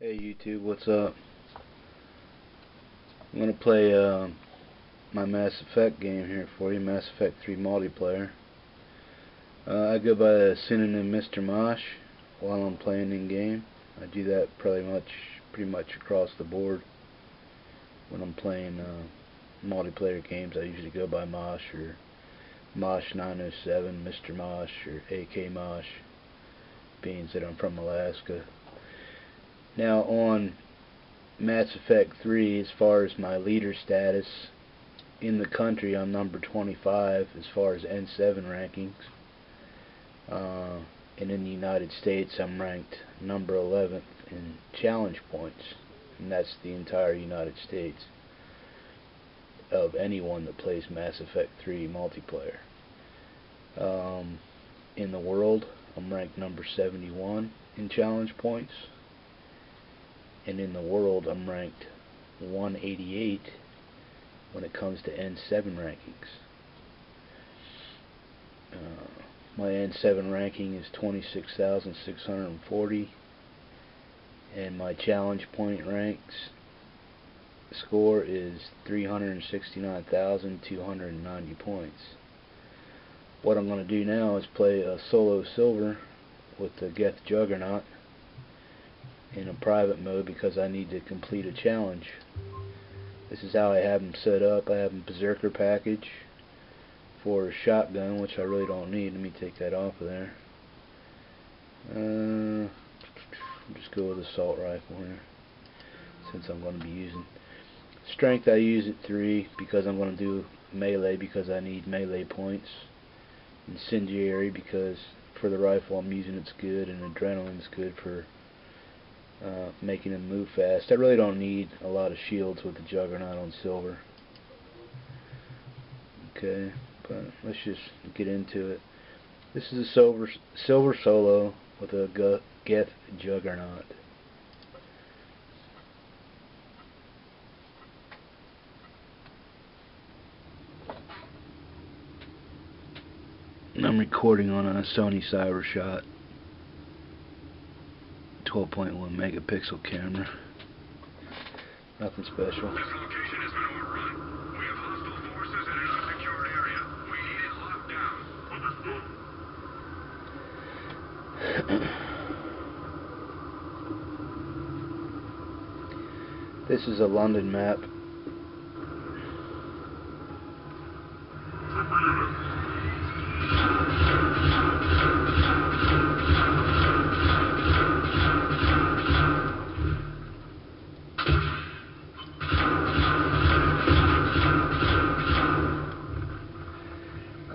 Hey YouTube, what's up? I'm gonna play my Mass Effect game here for you, Mass Effect 3 multiplayer. I go by the Synonym Mr. Mosh while I'm playing in game. I do that pretty much across the board. When I'm playing multiplayer games, I usually go by Mosh or Mosh 907, Mr. Mosh, or AK Mosh, being that I'm from Alaska. Now on Mass Effect 3, as far as my leader status in the country, I'm number 25 as far as N7 rankings, and in the United States I'm ranked number 11th in challenge points, and that's the entire United States of anyone that plays Mass Effect 3 multiplayer. In the world, I'm ranked number 71 in challenge points. And in the world, I'm ranked 188 when it comes to N7 rankings. My N7 ranking is 26,640, and my challenge point ranks score is 369,290 points. What I'm going to do now is play a solo silver with the Geth Juggernaut in a private mode because I need to complete a challenge. This is how I have them set up. I have a Berserker package for a shotgun, which I really don't need. Let me take that off of there. I'll just go with assault rifle here, since I'm going to be using strength. I use at 3 because I'm going to do melee because I need melee points. Incendiary because for the rifle I'm using it's good, and adrenaline's good for making them move fast. I really don't need a lot of shields with the Juggernaut on silver. Okay, but let's just get into it. This is a silver solo with a Geth Juggernaut. And I'm recording on a Sony Cybershot 12.1 megapixel camera. Nothing special. This location has been overrun. We have hostile forces in an unsecured area. We need it locked down. This is a London map.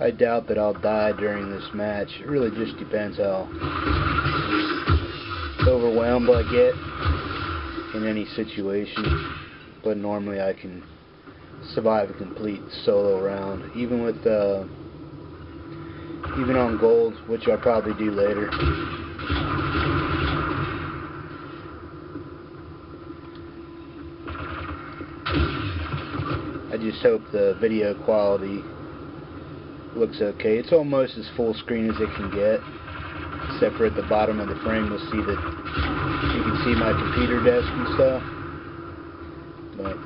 I doubt that I'll die during this match. It really just depends how overwhelmed I get in any situation. But normally I can survive a complete solo round, even with even on gold, which I'll probably do later. I just hope the video quality looks okay. It's almost as full screen as it can get, except for at the bottom of the frame you'll see that you can see my computer desk and stuff, but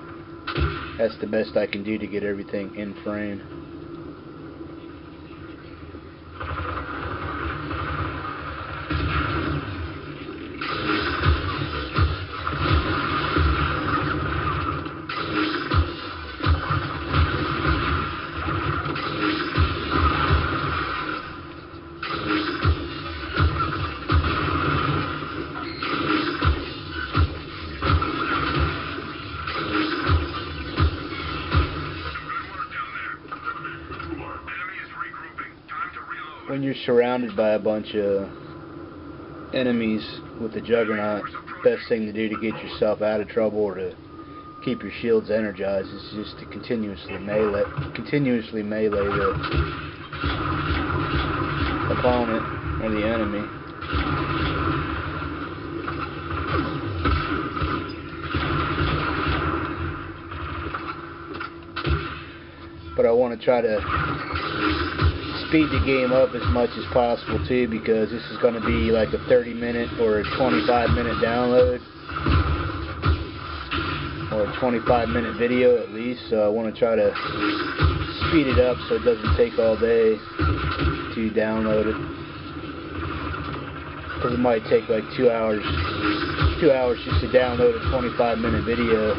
that's the best I can do to get everything in frame. When you're surrounded by a bunch of enemies with the Juggernaut, best thing to do to get yourself out of trouble or to keep your shields energized is just to continuously melee the opponent or the enemy. But I want to try to speed the game up as much as possible too, because this is going to be like a 30-minute or a 25-minute download. or a 25-minute video at least, so I want to try to speed it up so it doesn't take all day to download it, because it might take like 2 hours just to download a 25-minute video.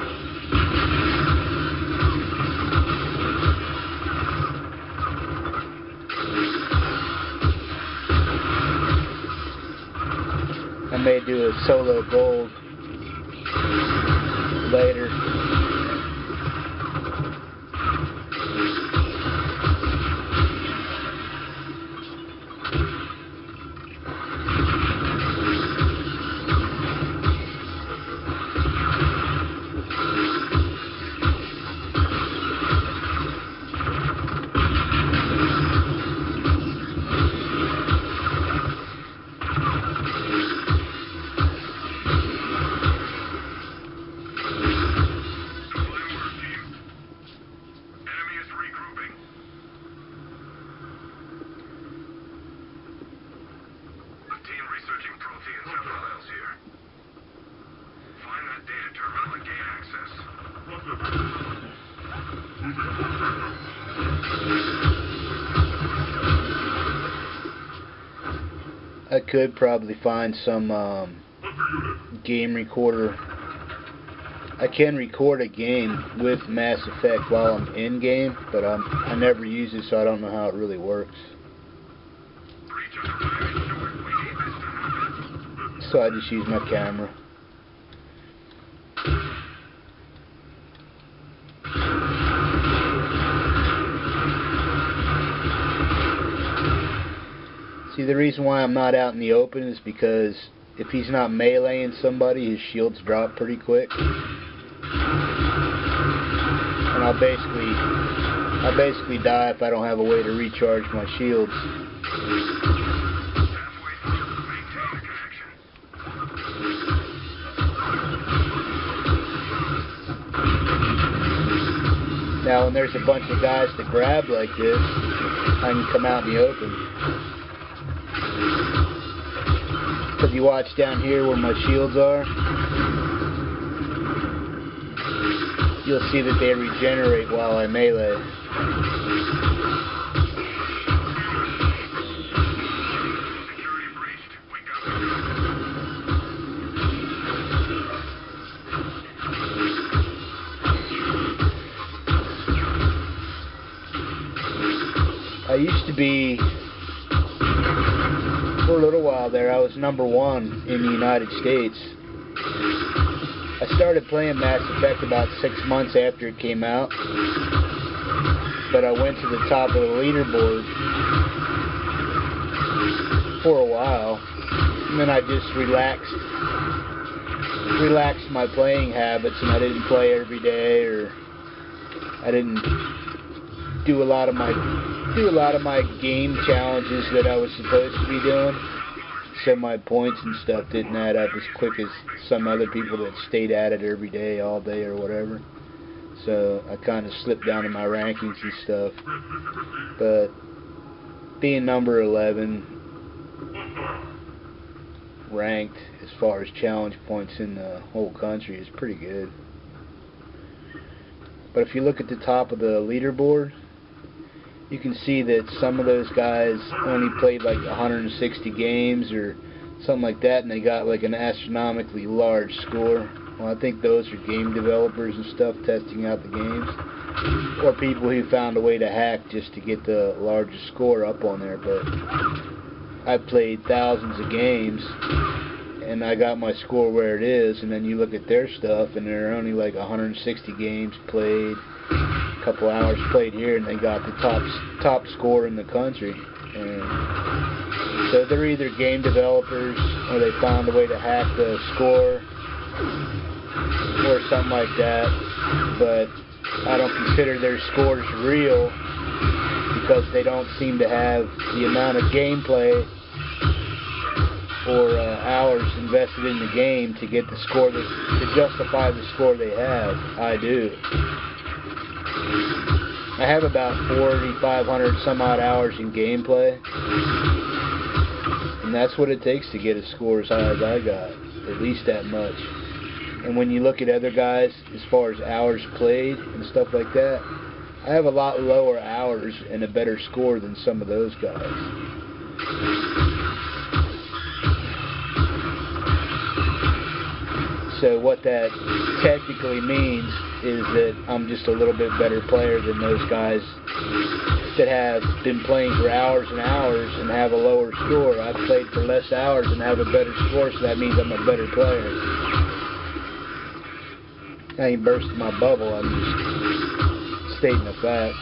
I may do a solo gold later. I could probably find some game recorder. I can record a game with Mass Effect while I'm in game, but I never use it, so I don't know how it really works. So I just use my camera. See, the reason why I'm not out in the open is because if he's not meleeing somebody, his shields drop pretty quick. And I'll basically die if I don't have a way to recharge my shields. Now, when there's a bunch of guys to grab like this, I can come out in the open. If you watch down here where my shields are, you'll see that they regenerate while I melee. I used to be, for a little while there, I was #1 in the United States. I started playing Mass Effect about 6 months after it came out, but I went to the top of the leaderboard for a while, and then I just relaxed my playing habits, and I didn't play every day, or I didn't do a lot of my game challenges that I was supposed to be doing, so my points and stuff didn't add up as quick as some other people that stayed at it every day, all day, or whatever. So I kind of slipped down in my rankings and stuff. But being number 11 ranked as far as challenge points in the whole country is pretty good. But if you look at the top of the leaderboard, you can see that some of those guys only played like 160 games or something like that, and they got like an astronomically large score. Well, I think those are game developers and stuff testing out the games, or people who found a way to hack just to get the largest score up on there. But I've played thousands of games, and I got my score where it is, and then you look at their stuff, and there are only like 160 games played, a couple hours played here, and they got the top score in the country. And so they're either game developers, or they found a way to hack the score, or something like that. But I don't consider their scores real, because they don't seem to have the amount of gameplay or hours invested in the game to get the score to justify the score they have. I do. I have about 4,500 some odd hours in gameplay, and that's what it takes to get a score as high as I got, at least that much. And when you look at other guys, as far as hours played and stuff like that, I have a lot lower hours and a better score than some of those guys. So what that technically means is that I'm just a little bit better player than those guys that have been playing for hours and hours and have a lower score. I've played for less hours and have a better score, so that means I'm a better player. I ain't bursting my bubble, I'm just stating a fact.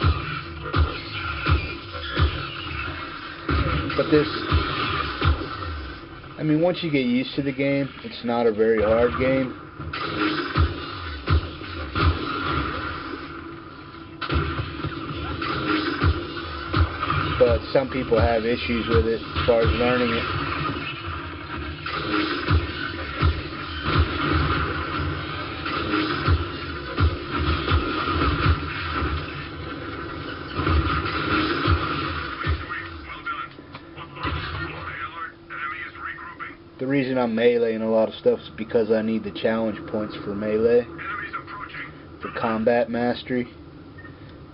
But this, I mean, once you get used to the game, it's not a very hard game. But some people have issues with it as far as learning it. The reason I'm meleeing a lot of stuff is because I need the challenge points for melee, for combat mastery.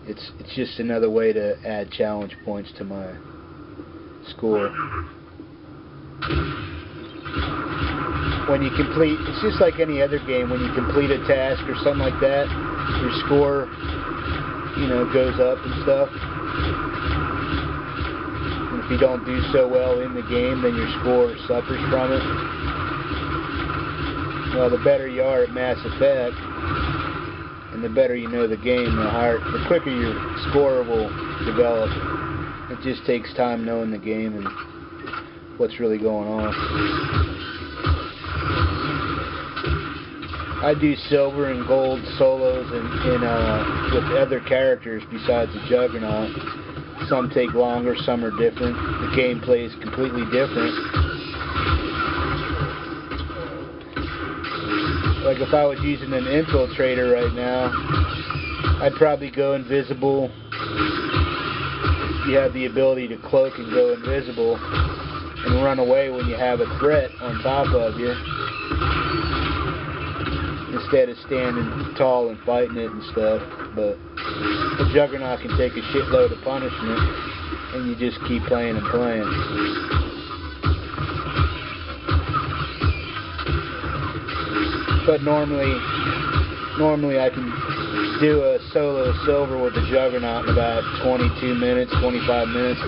It's just another way to add challenge points to my score. When you complete, it's just like any other game, when you complete a task or something like that, your score, you know, goes up and stuff. And if you don't do so well in the game, then your score suffers from it. Well, the better you are at Mass Effect, and the better you know the game, the quicker your score will develop. It just takes time knowing the game and what's really going on. I do silver and gold solos with other characters besides the Juggernaut. Some take longer, some are different. The gameplay is completely different. Like if I was using an infiltrator right now, I'd probably go invisible. You have the ability to cloak and go invisible and run away when you have a threat on top of you, instead of standing tall and fighting it and stuff. But the Juggernaut can take a shitload of punishment, and you just keep playing and playing. But normally I can do a solo silver with the Juggernaut in about 22 minutes, 25 minutes.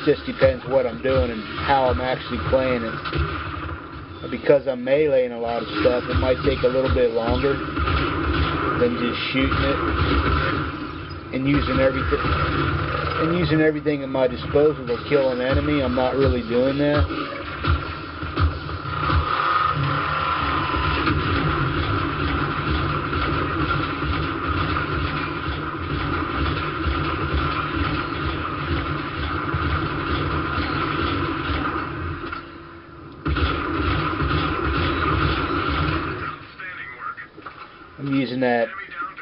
Just depends what I'm doing and how I'm actually playing it. Because I'm meleeing a lot of stuff, it might take a little bit longer than just shooting it and using everything at my disposal to kill an enemy. I'm not really doing that. I'm using that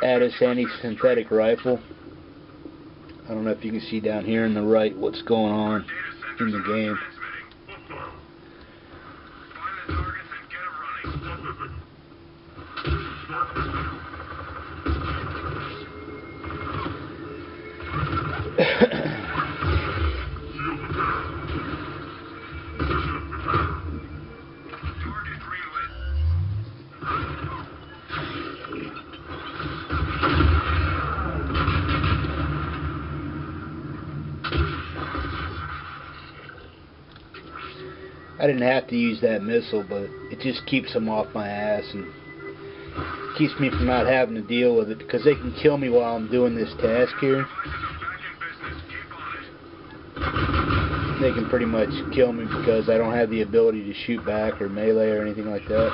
Addis anti-synthetic rifle. I don't know if you can see down here on the right what's going on in the game. I didn't have to use that missile, but it just keeps them off my ass and keeps me from not having to deal with it, because they can kill me while I'm doing this task here. They can pretty much kill me because I don't have the ability to shoot back or melee or anything like that.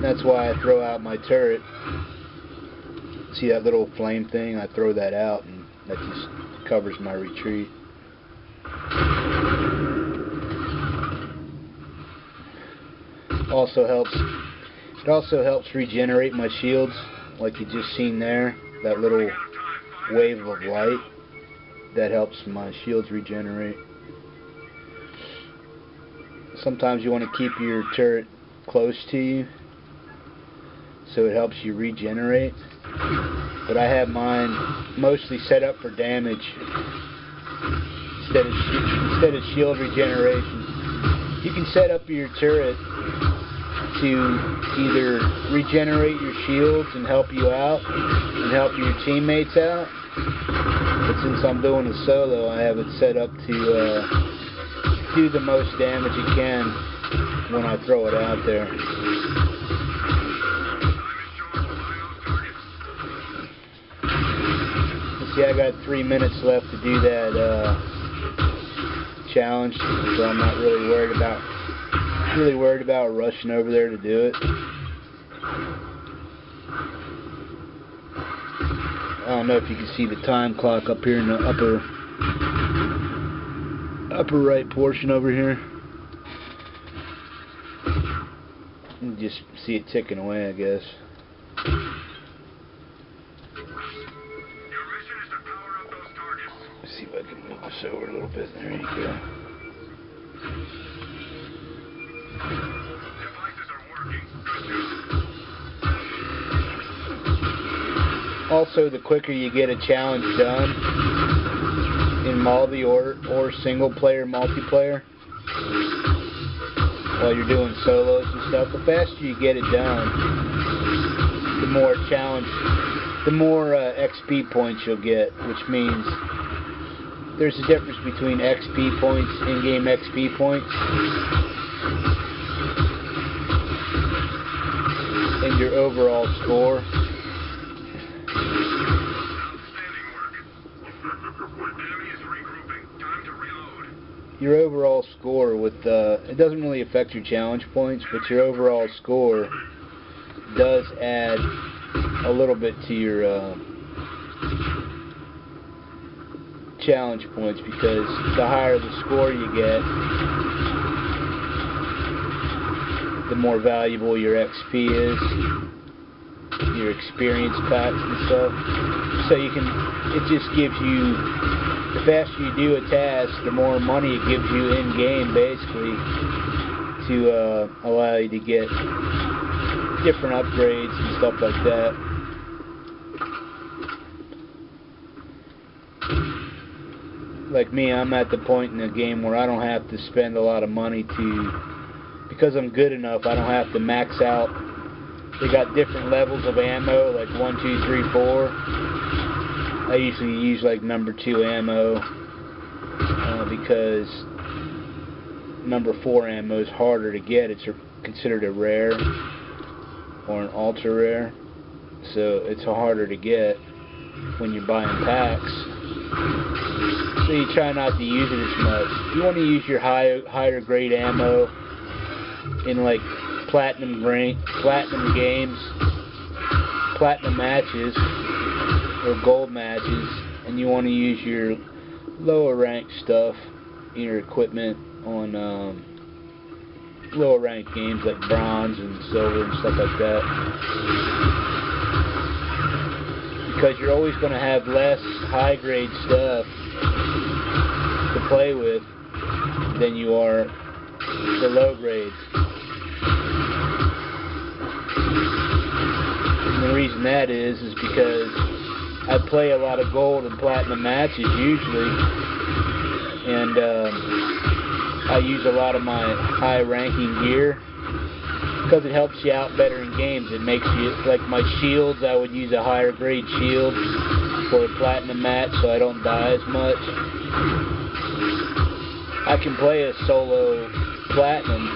That's why I throw out my turret. See that little flame thing? I throw that out and that just covers my retreat. It also helps regenerate my shields, like you just seen there. That little wave of light that helps my shields regenerate. Sometimes you want to keep your turret close to you so it helps you regenerate, but I have mine mostly set up for damage instead of shield regeneration. You can set up your turret to either regenerate your shields and help you out and help your teammates out, but since I'm doing a solo, I have it set up to do the most damage it can when I throw it out there. See, I got 3 minutes left to do that challenge, so I'm not really worried about rushing over there to do it. I don't know if you can see the time clock up here in the upper right portion over here. You can just see it ticking away, I guess. Let's see if I can move this over a little bit. There you go. Devices are working. Also, the quicker you get a challenge done in multi or single player multiplayer while you're doing solos and stuff, the faster you get it done, the more XP points you'll get, which means there's a difference between XP points, in-game XP points, and your overall score. Your overall score with it doesn't really affect your challenge points, but your overall score does add a little bit to your challenge points, because the higher the score you get, the more valuable your XP is, your experience packs and stuff. So it just gives you, the faster you do a task, the more money it gives you in game, basically, to allow you to get different upgrades and stuff like that. Like me, I'm at the point in the game where I don't have to spend a lot of money because I'm good enough, I don't have to max out. They got different levels of ammo, like 1, 2, 3, 4. I usually use like number 2 ammo because number 4 ammo is harder to get. It's considered a rare or an ultra rare, so it's harder to get when you're buying packs. So you try not to use it as much. You want to use your higher grade ammo in like platinum games, platinum matches, or gold matches, and you want to use your lower ranked stuff in your equipment on lower ranked games like bronze and silver and stuff like that, because you're always going to have less high grade stuff to play with than you are the low grades. And the reason that is because I play a lot of gold and platinum matches usually, and I use a lot of my high ranking gear because it helps you out better in games. It makes you, like my shields, I would use a higher grade shield for a platinum match so I don't die as much. I can play a solo platinum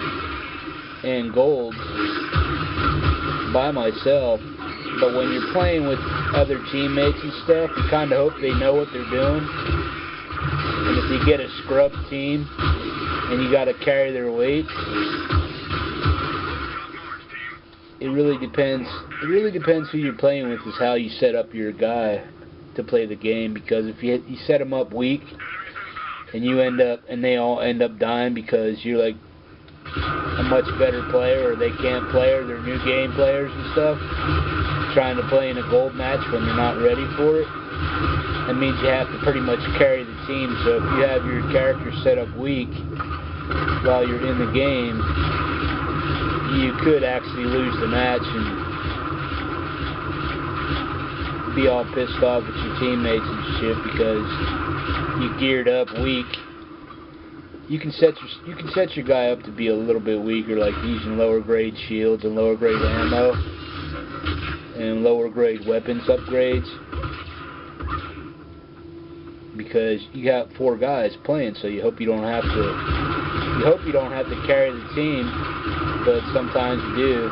and gold by myself, but when you're playing with other teammates and stuff, you kind of hope they know what they're doing. And if you get a scrub team and you got to carry their weight, it really depends. It really depends who you're playing with is how you set up your guy to play the game. Because if you set them up weak and they all end up dying because you're like a much better player, or they can't play, or they're new game players and stuff, trying to play in a gold match when you're not ready for it, that means you have to pretty much carry the team. So if you have your character set up weak while you're in the game, you could actually lose the match and be all pissed off at your teammates and shit because you geared up weak. You can set your guy up to be a little bit weaker, like using lower grade shields and lower grade ammo and lower grade weapons upgrades, because you got 4 guys playing, so you hope you don't have to carry the team, but sometimes you do.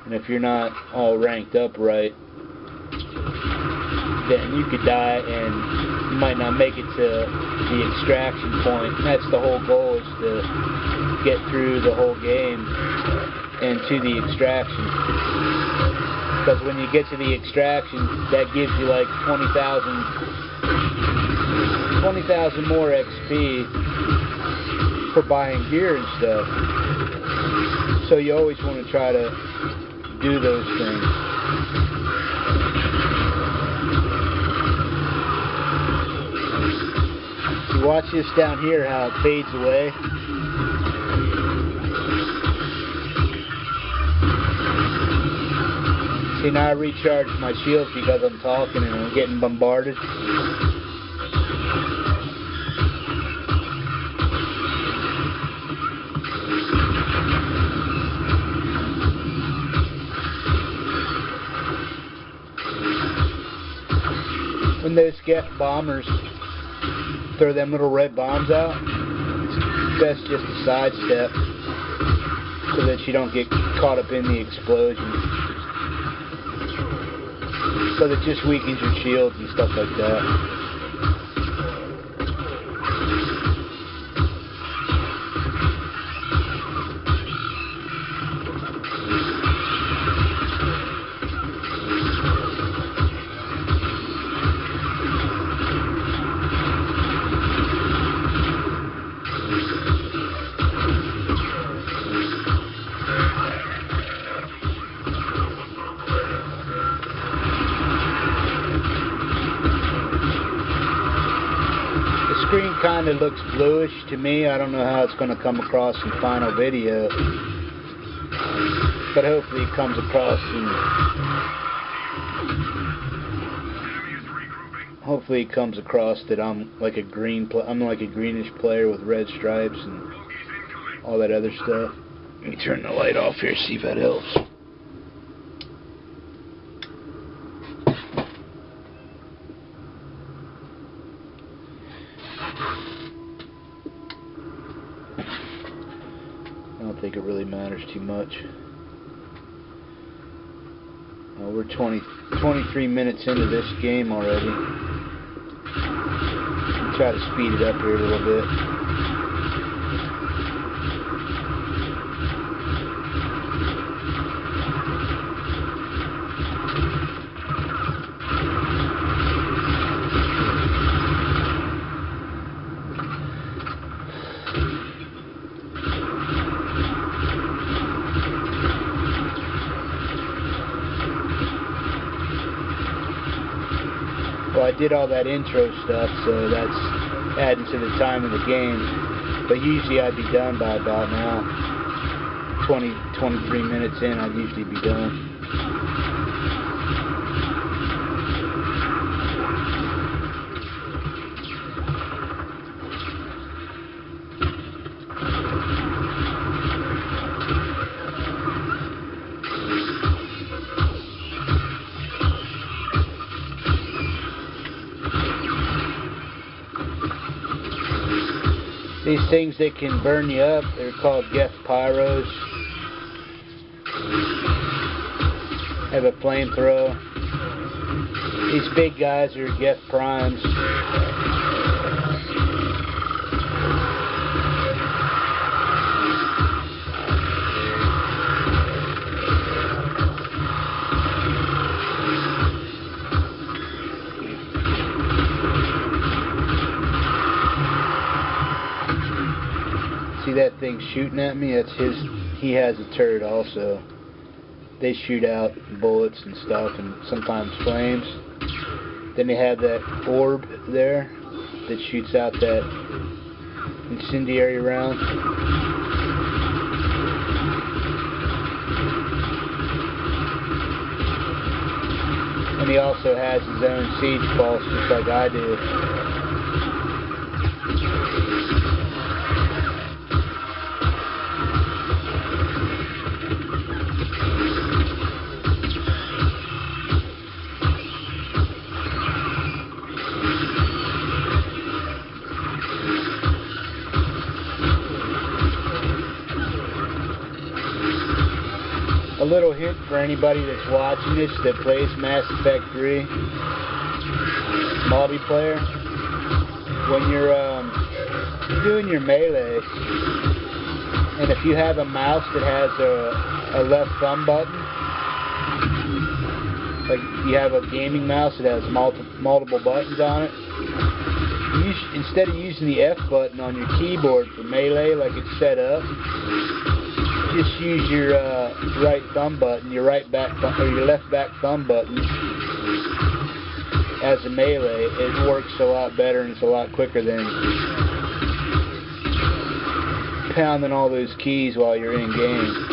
And if you're not all ranked up right, then you could die and you might not make it to the extraction point. And that's the whole goal, is to get through the whole game and to the extraction. Because when you get to the extraction, that gives you like 20,000 more XP for buying gear and stuff. So you always want to try to do those things. You watch this down here, how it fades away. See, now I recharge my shields because I'm talking and I'm getting bombarded. When those get bombers throw them little red bombs out, it's best just to sidestep so that you don't get caught up in the explosion. So that just weakens your shields and stuff like that. The screen kind of looks bluish to me. I don't know how it's going to come across in final video, but hopefully it comes across that I'm like a greenish player with red stripes and all that other stuff. Let me turn the light off here, see if that helps. I don't think it really matters too much. We're 23 minutes into this game already. I'll try to speed it up here a little bit. Well, I did all that intro stuff, so that's adding to the time of the game. But usually I'd be done by about now. 23 minutes in, I'd usually be done. These things that can burn you up, they're called Geth Pyros. Have a flamethrower. These big guys are Geth Primes. See that thing shooting at me? That's his. He has a turret also they shoot out bullets and stuff, and sometimes flames. Then they have that orb there that shoots out that incendiary round. And he also has his own siege pulse, just like I do. A little hint for anybody that's watching this that plays Mass Effect 3 multiplayer. When you're doing your melee, and if you have a mouse that has a left thumb button, like you have a gaming mouse that has multiple buttons on it, instead of using the F button on your keyboard for melee like it's set up, just use your right thumb button, your left back thumb button as a melee. It works a lot better and it's a lot quicker than pounding all those keys while you're in game.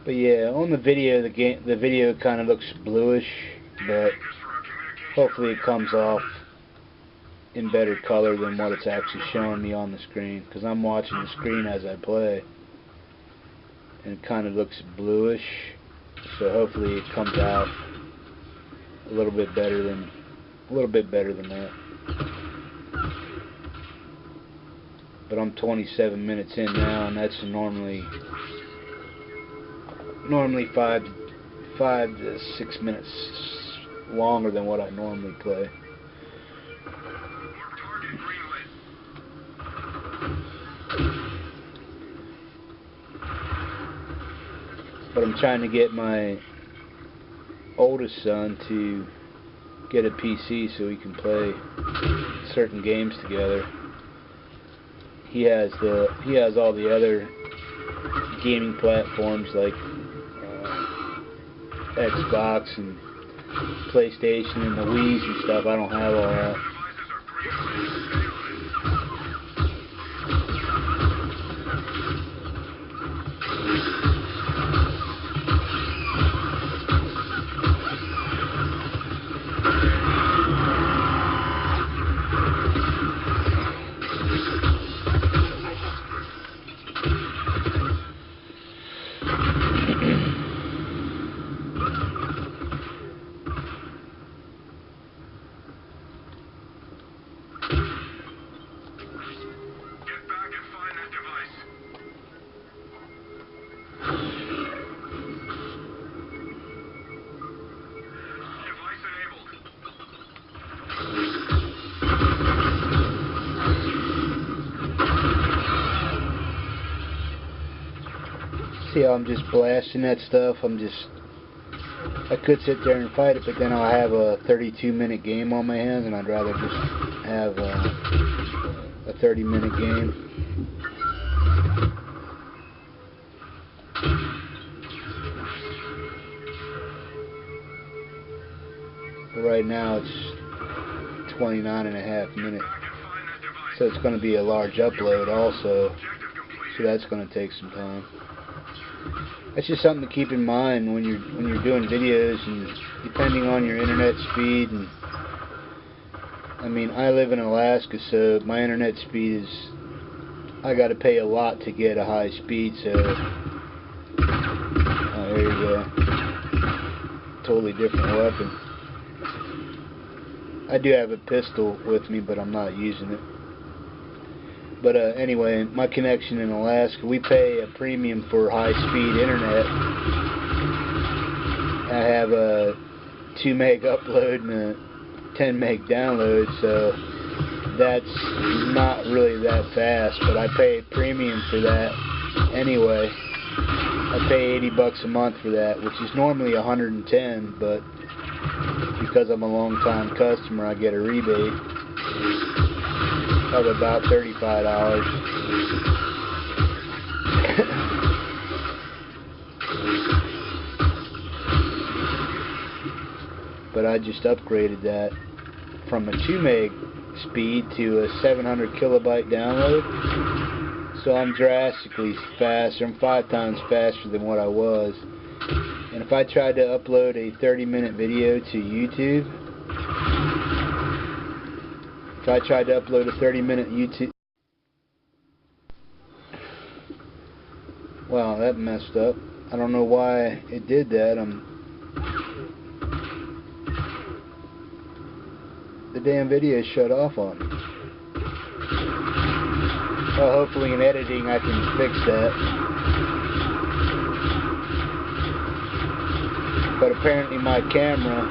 But yeah, on the video, the video kind of looks bluish, but hopefully it comes off in better color than what it's actually showing me on the screen, because I'm watching the screen as I play, and it kind of looks bluish. So hopefully it comes out a little bit better than that. But I'm 27 minutes in now, and that's normally 5 to 6 minutes longer than what I normally play. But I'm trying to get my oldest son to get a PC so we can play certain games together. He has all the other gaming platforms like Xbox and PlayStation and the Wii's and stuff. I don't have all that. See how I'm just blasting that stuff? I could sit there and fight it, but then I'll have a 32-minute game on my hands, and I'd rather just have a 30-minute game. But right now it's 29.5 minutes. So it's going to be a large upload also. So that's going to take some time. That's just something to keep in mind when you're doing videos, and depending on your internet speed. And I mean, I live in Alaska, so my internet speed is, I got to pay a lot to get a high speed. So there you go, totally different weapon. I do have a pistol with me, but I'm not using it. But anyway, my connection in Alaska, we pay a premium for high-speed internet. I have 2 meg upload and a 10 meg download, so that's not really that fast, but I pay premium for that anyway. I pay 80 bucks a month for that, which is normally 110, but because I'm a long-time customer, I get a rebate of about $35. But I just upgraded that from a 2 meg speed to a 700 kilobyte download, so I'm drastically faster. I'm 5 times faster than what I was. And if I tried to upload a 30-minute video to YouTube, if I tried to upload a 30-minute YouTube, wow, that messed up. I don't know why it did that. The damn video shut off on me. Well, hopefully in editing I can fix that. But apparently my camera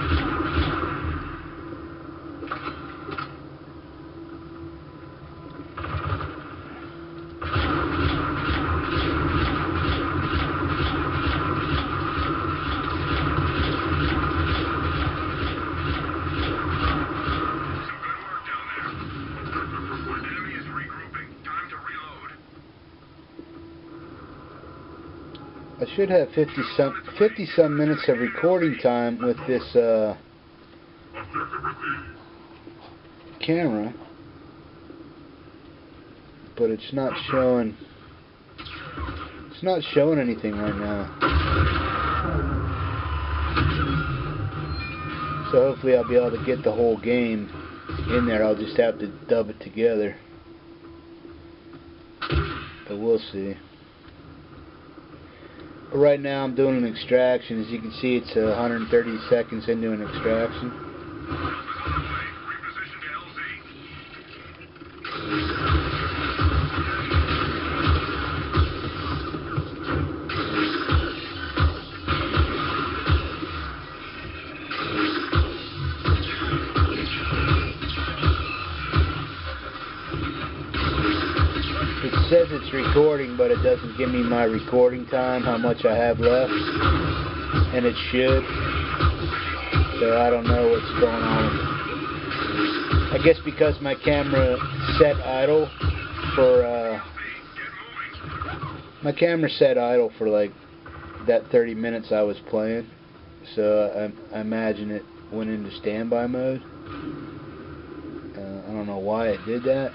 I should have 50 some minutes of recording time with this camera, but it's not showing anything right now. So hopefully I'll be able to get the whole game in there. I'll just have to dub it together, but we'll see. But right now I'm doing an extraction. As you can see, it's 130 seconds into an extraction. It says it's recording, but it doesn't give me my recording time, how much I have left, and it should, so I don't know what's going on. I guess because my camera set idle for like that 30 minutes I was playing, so I imagine it went into standby mode. I don't know why it did that,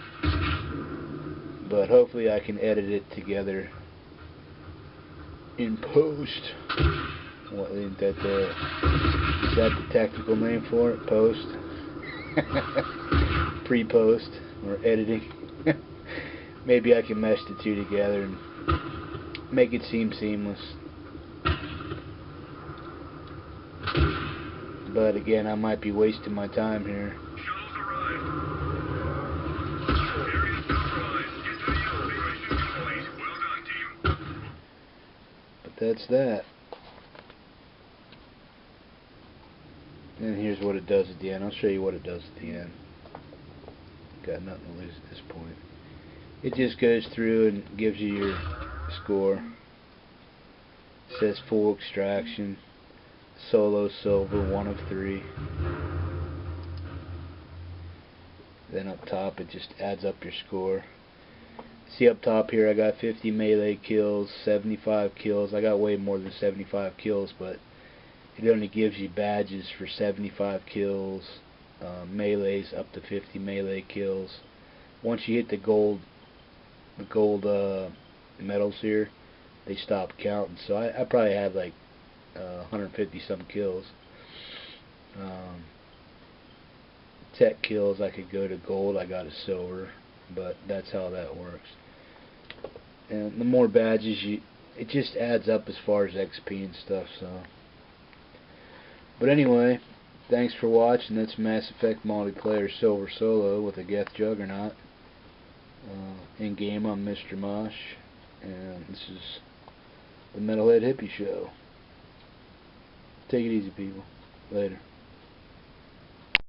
but hopefully I can edit it together in post. What is that the technical name for it? Post? Pre-post or editing. Maybe I can mesh the two together and make it seem seamless. But again, I might be wasting my time here. That's that. And here's what it does at the end. I'll show you what it does at the end. Got nothing to lose at this point. It just goes through and gives you your score. It says full extraction, solo silver, 1 of 3. Then up top it just adds up your score. See up top here, I got 50 melee kills, 75 kills. I got way more than 75 kills, but it only gives you badges for 75 kills, melees up to 50 melee kills. Once you hit the gold medals here, they stop counting. So I probably had like 150 some kills. Tech kills, I could go to gold. I got a silver, but that's how that works. And the more badges it just adds up as far as XP and stuff. So, but anyway, thanks for watching. That's Mass Effect Multiplayer Silver Solo with a Geth Juggernaut. In game, I'm Mr. Mosh, and this is the Metalhead Hippie Show. Take it easy, people. Later.